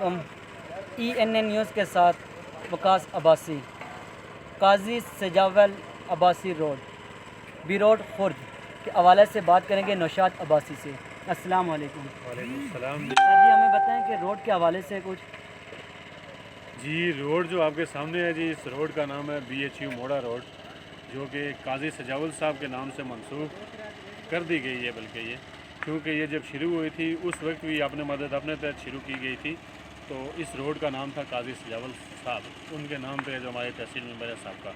علیکم۔ ENA news کے ساتھ Vikas Abbasi. Qazi Sajawal Abbasi road, B road خرد کے حوالے سے بات کریں گے نوشاد عباسی سے۔ السلام علیکم۔ وعلیکم السلام۔ سر جی ہمیں بتائیں کہ روڈ کے حوالے سے کچھ۔ جی روڈ جو آپ کے سامنے ہے جی، اس روڈ کا نام ہے BHU موڑا روڈ، جو کہ قاضی سجاول صاحب کے نام سے منسوخ کر دی گئی ہے۔ بلکہ یہ کیونکہ یہ جب شروع ہوئی تھی اس وقت بھی اپنے مدد اپنے تحت شروع کی گئی تھی، تو اس روڈ کا نام تھا قاضی سجاول صاحب، ان کے نام پہ جو ہمارے تحصیل ممبر ہے صاحب کا۔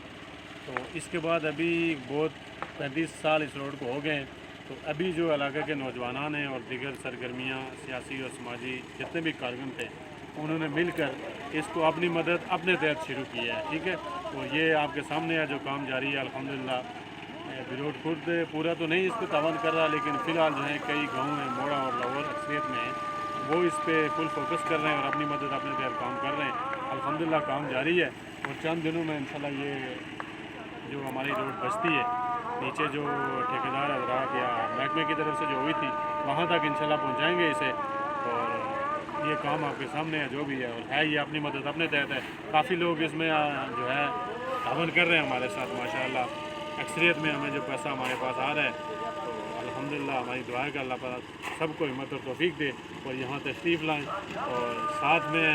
تو اس کے بعد ابھی بہت 35 سال اس روڈ کو ہو گئے ہیں، تو ابھی جو علاقے کے نوجوانان ہیں اور دیگر سرگرمیاں سیاسی اور سماجی جتنے بھی کارکن تھے، انہوں نے مل کر اس کو اپنی مدد اپنے تحت شروع کیا ہے۔ ٹھیک ہے، تو یہ آپ کے سامنے ہے جو کام جاری ہے الحمدللہ۔ بیروٹ خرد پورا تو نہیں اس پہ تعاون کر رہا، لیکن فی الحال جو ہے کئی گاؤں ہیں موڑا اور لاہور اکثریت میں ہیں، وہ اس پہ فل فوکس کر رہے ہیں اور اپنی مدد اپنے تحت کام کر رہے ہیں۔ الحمدللہ کام جاری ہے، اور چند دنوں میں انشاءاللہ یہ جو ہماری روڈ بستی ہے نیچے جو ٹھیکیدار حضرات یا محکمے کی طرف سے جو ہوئی تھی وہاں تک انشاءاللہ پہنچائیں گے اسے۔ اور یہ کام آپ کے سامنے ہے جو بھی ہے، اور ہے یہ اپنی مدد اپنے تحت ہے۔ کافی لوگ اس میں جو ہے تعاون کر رہے ہیں ہمارے ساتھ ماشاءاللہ۔ اکثریت میں ہمیں جو پیسہ ہمارے پاس آ رہا ہے، تو الحمدللہ ہماری دعا ہے کہ اللہ تعالیٰ سب کو ہمت اور توفیق دے اور یہاں تشریف لائیں۔ اور ساتھ میں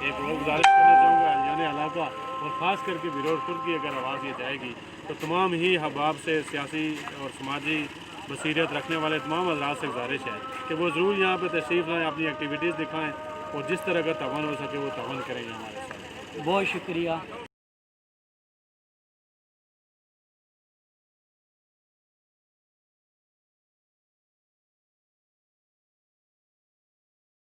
ایک اور گزارش کرنا چاہوں گا یعنی علاقہ اور خاص کر کے بیروٹ خرد کی اگر آواز یہ جائے گی تو تمام ہی احباب سے سیاسی اور سماجی بصیرت رکھنے والے تمام حضرات سے گزارش ہے کہ وہ ضرور یہاں پہ تشریف لائیں، اپنی ایکٹیویٹیز دکھائیں اور جس طرح کا تعاون ہو سکے وہ تعاون کریں گے ہمارے ساتھ۔ بہت شکریہ۔